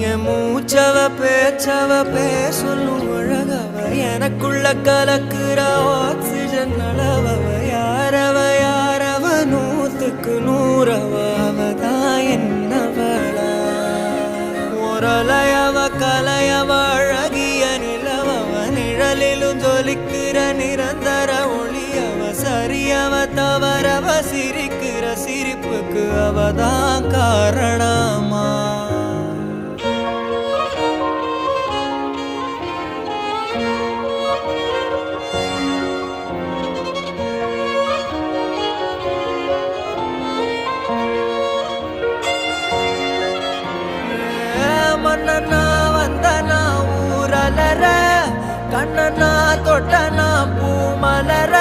என் மூச்சவ பேச்சவ பேசலும் அழகவ எனக்குள்ள கலக்குற ஆக்சிஜன் அளவவ யாரவ நூத்துக்கு நூறவ அவதான் என்னவளா ஒரலையவ கலையவ அழகிய நிலவவ நிழலிலும் ஜொலிக்கிற நிரந்தர ஒளியவ சரியவ தவறவ சிரிக்கிற சிரிப்புக்கு அவதான் காரணமா மன்னனா வந்தனா ஊரலர கண்ணனா தொட்டனா பூ மலர